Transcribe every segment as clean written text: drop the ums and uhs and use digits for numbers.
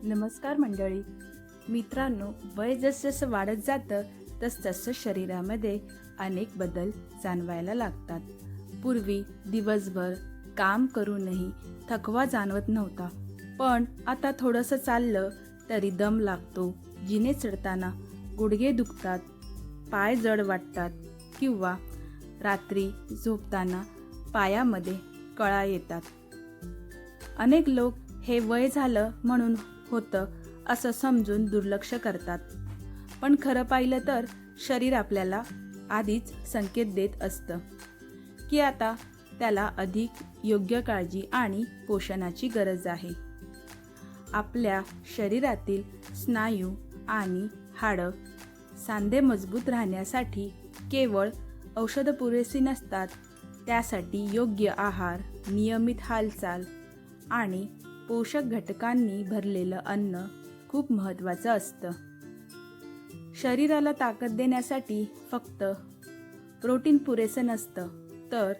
नमस्कार मंडळी. मित्रांनो, वय जसजसं वाढत जातं तसतसं शरीरामध्ये अनेक बदल जाणवायला लागतात. पूर्वी दिवसभर काम करूनही थकवा जाणवत नव्हता, पण आता थोडंसं चाललं तरी दम लागतो. जिने चढताना गुडघे दुखतात, पाय जड वाटतात किंवा रात्री झोपताना पायामध्ये कळा येतात. अनेक लोक हे वय झालं म्हणून होतं असं समजून दुर्लक्ष करतात, पण खरं पाहिलं तर शरीर आपल्याला आधीच संकेत देत असतं की आता त्याला अधिक योग्य काळजी आणि पोषणाची गरज आहे. आपल्या शरीरातील स्नायू आणि हाडं, सांधे मजबूत राहण्यासाठी केवळ औषधं पुरेशी नसतात. त्यासाठी योग्य आहार, नियमित हालचाल आणि पोषक घटकांनी भरलेलं अन्न खूप महत्त्वाचं असतं. शरीराला ताकद देण्यासाठी फक्त प्रोटीन पुरेसं नसतं, तर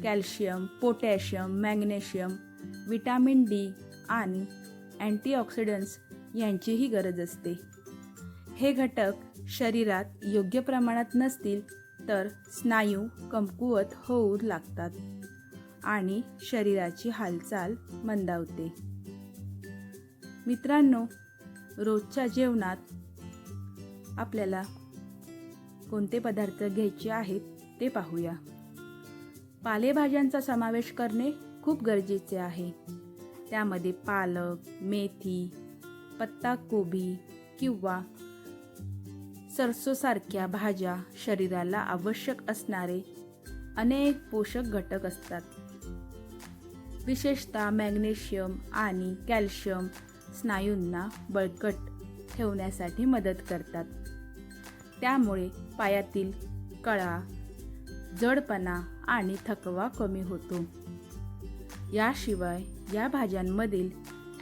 calcium, potassium, magnesium, vitamin D आणि अँटीऑक्सिडंट्स यांचीही गरज असते. हे घटक शरीरात योग्य प्रमाणात नसतील तर स्नायू कमकुवत होऊ लागतात आणि शरीराची हालचाल मंदावते. मित्रांनो, रोजच्या जेवणात आपल्याला कोणते पदार्थ घ्यायचे आहेत ते पाहूया. पालेभाज्यांचा समावेश करणे खूप गरजेचे आहे. त्यामध्ये पालक, मेथी, पत्ताकोबी किंवा सरसोसारख्या भाज्या शरीराला आवश्यक असणारे अनेक पोषक घटक असतात. विशेषतः मॅग्नेशियम आणि कॅल्शियम स्नायूंना बळकट ठेवण्यासाठी मदत करतात. त्यामुळे पायातील कळा, जडपणा आणि थकवा कमी होतो. याशिवाय या भाज्यांमधील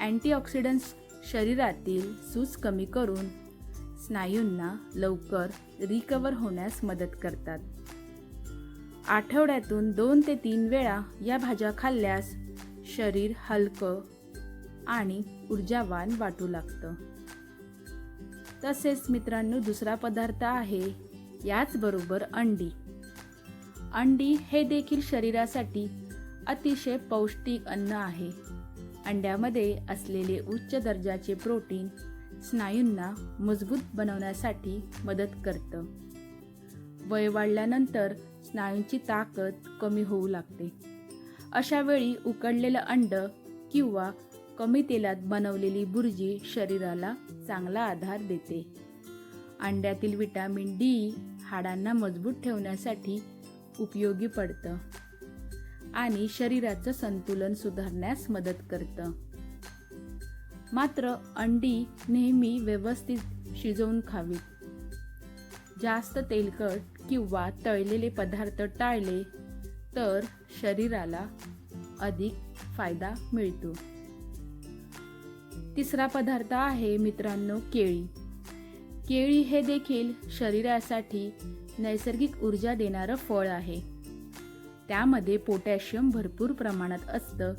अँटीऑक्सिडंट्स शरीरातील सूज कमी करून स्नायूंना लवकर रिकवर होण्यास मदत करतात. आठवड्यातून 2 ते 3 वेळा या भाज्या खाल्ल्यास शरीर हलकं आणि ऊर्जावान वाटू लागतं. तसेच मित्रांनो, दुसरा पदार्थ आहे याचबरोबर अंडी. अंडी हे देखील शरीरासाठी अतिशय पौष्टिक अन्न आहे. अंड्यामध्ये असलेले उच्च दर्जाचे प्रोटीन स्नायूंना मजबूत बनवण्यासाठी मदत करतं. वय वाढल्यानंतर स्नायूंची ताकद कमी होऊ लागते. अशा वेळी उकडलेलं अंड किंवा कमी तेलात बनवलेली भुर्जी शरीराला चांगला आधार देते. अंड्यातील विटॅमिन डी हाडांना मजबूत ठेवण्यासाठी उपयोगी पडतं आणि शरीराचं संतुलन सुधारण्यास मदत करतं. मात्र अंडी नेहमी व्यवस्थित शिजवून खावीत. जास्त तेलकट किंवा तळलेले पदार्थ टाळले तर शरीराला अधिक फायदा मिळतो. तिसरा पदार्थ आहे मित्रांनो केळी. केळी हे देखील शरीरासाठी नैसर्गिक ऊर्जा देणारं फळ आहे. त्यामध्ये पोटॅशियम भरपूर प्रमाणात असतं,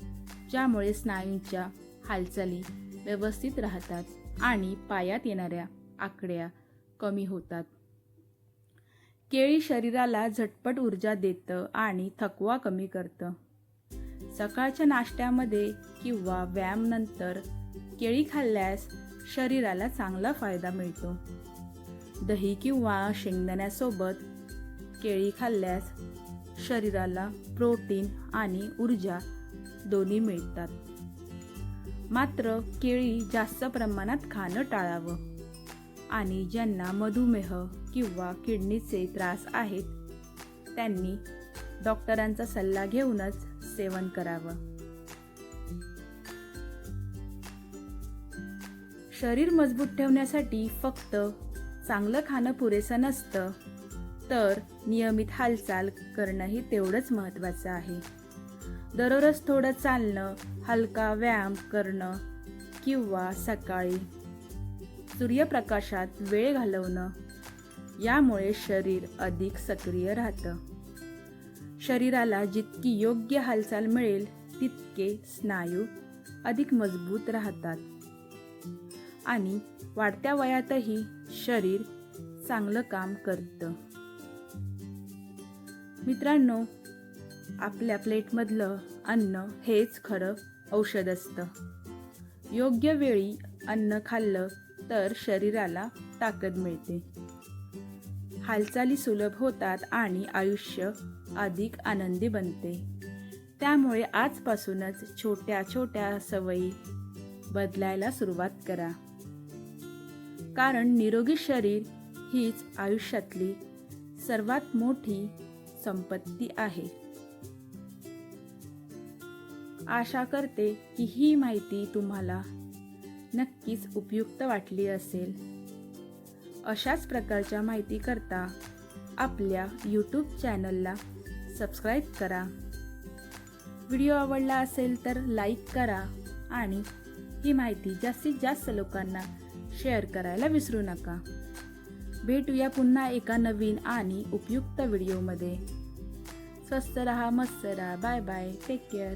ज्यामुळे स्नायूंच्या हालचाली व्यवस्थित राहतात आणि पायात येणाऱ्या आकड्या कमी होतात. केळी शरीराला झटपट ऊर्जा देतं आणि थकवा कमी करतं. सकाळच्या नाश्त्यामध्ये किंवा व्यायामानंतर केळी खाल्ल्यास शरीराला चांगला फायदा मिळतो. दही किंवा शेंगदाण्यासोबत केळी खाल्ल्यास शरीराला प्रोटीन आणि ऊर्जा दोन्ही मिळतात. मात्र केळी जास्त प्रमाणात खाणं टाळावं आणि ज्यांना मधुमेह किंवा किडनीचे त्रास आहेत त्यांनी डॉक्टरांचा सल्ला घेऊनच सेवन करावं. शरीर मजबूत ठेवण्यासाठी फक्त चांगलं खाणं पुरेसं नसतं, तर नियमित हालचाल करणंही तेवढंच महत्त्वाचं आहे. दररोज थोडं चालणं, हलका व्यायाम करणं किंवा सकाळी सूर्यप्रकाशात वेळ घालवणं यामुळे शरीर अधिक सक्रिय राहतं. शरीराला जितकी योग्य हालचाल मिळेल तितके स्नायू अधिक मजबूत राहतात आणि वाढत्या वयातही शरीर चांगलं काम करतं. मित्रांनो, आपल्या प्लेटमधलं अन्न हेच खरं औषध असतं. योग्य वेळी अन्न खाल्लं तर शरीराला ताकद मिळते, हालचाली सुलभ होतात आणि आयुष्य अधिक आनंदी बनते. त्यामुळे आजपासूनच छोट्या छोट्या सवयी बदलायला सुरुवात करा, कारण निरोगी शरीर हीच आयुष्यातली सर्वात मोठी संपत्ती आहे. आशा करते की ही माहिती तुम्हाला नक्कीच उपयुक्त वाटली असेल. अशाच प्रकारच्या माहिती करता आपल्या यूट्यूब चॅनलला सबस्क्राईब करा. व्हिडिओ आवडला असेल तर लाईक करा आणि ही माहिती जास्तीत जास्त लोकांना शेअर करायला विसरू नका. भेटूया पुन्हा एका नवीन आणि उपयुक्त व्हिडिओमध्ये. स्वस्त रहा, मस्त रहा. Bye bye. Take care.